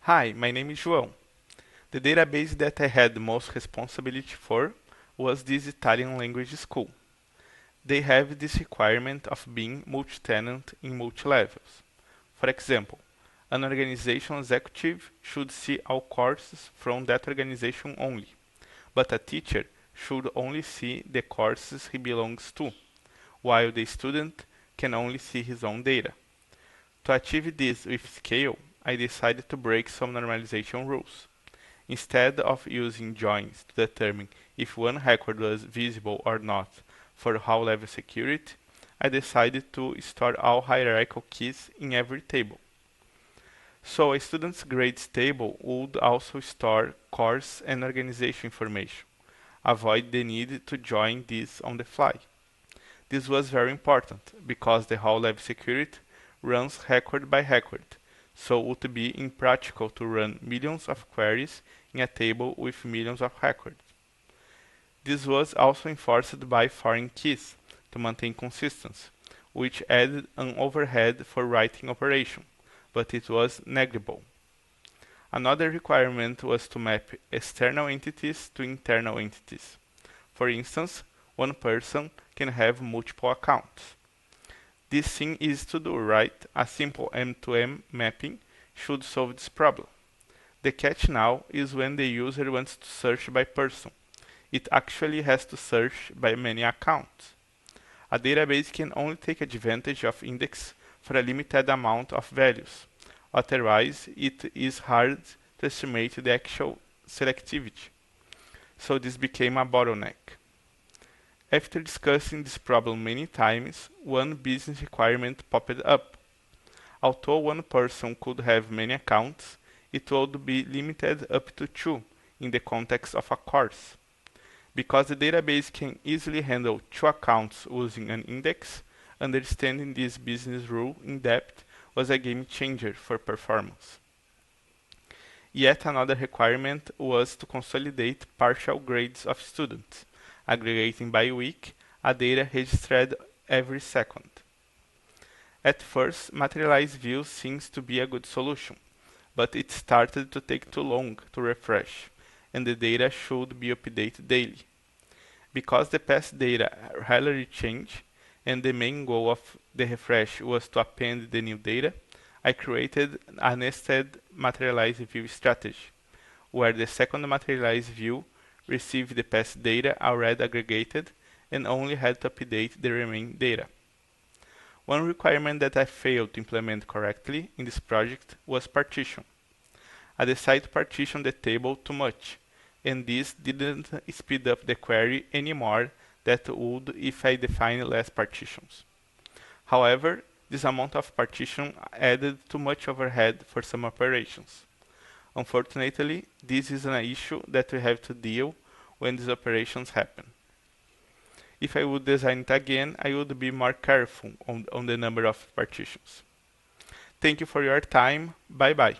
Hi, my name is João. The database that I had the most responsibility for was this Italian language school. They have this requirement of being multi-tenant in multi-levels. For example, an organization executive should see all courses from that organization only, but a teacher should only see the courses he belongs to, while the student can only see his own data. To achieve this with scale, I decided to break some normalization rules. Instead of using joins to determine if one record was visible or not for high-level security, I decided to store all hierarchical keys in every table. So a student's grades table would also store course and organization information. Avoid the need to join this on the fly. This was very important because the high-level security runs record by record, so it would be impractical to run millions of queries in a table with millions of records. This was also enforced by foreign keys to maintain consistency, which added an overhead for writing operation, but it was negligible. Another requirement was to map external entities to internal entities. For instance, one person can have multiple accounts. This thing is to do, right? A simple M2M mapping should solve this problem. The catch now is when the user wants to search by person. It actually has to search by many accounts. A database can only take advantage of index for a limited amount of values. Otherwise, it is hard to estimate the actual selectivity. So this became a bottleneck. After discussing this problem many times, one business requirement popped up. Although one person could have many accounts, it would be limited up to two in the context of a course. Because the database can easily handle two accounts using an index, understanding this business rule in depth was a game changer for performance. Yet another requirement was to consolidate partial grades of students, aggregating by week, a data registered every second. At first, materialized view seems to be a good solution, but it started to take too long to refresh, and the data should be updated daily. Because the past data rarely change, and the main goal of the refresh was to append the new data, I created a nested materialized view strategy, where the second materialized view received the past data already aggregated and only had to update the remaining data. One requirement that I failed to implement correctly in this project was partition. I decided to partition the table too much, and this didn't speed up the query any more than it would if I defined less partitions. However, this amount of partition added too much overhead for some operations. Unfortunately, this is an issue that we have to deal when these operations happen. If I would design it again, I would be more careful on the number of partitions. Thank you for your time. Bye bye.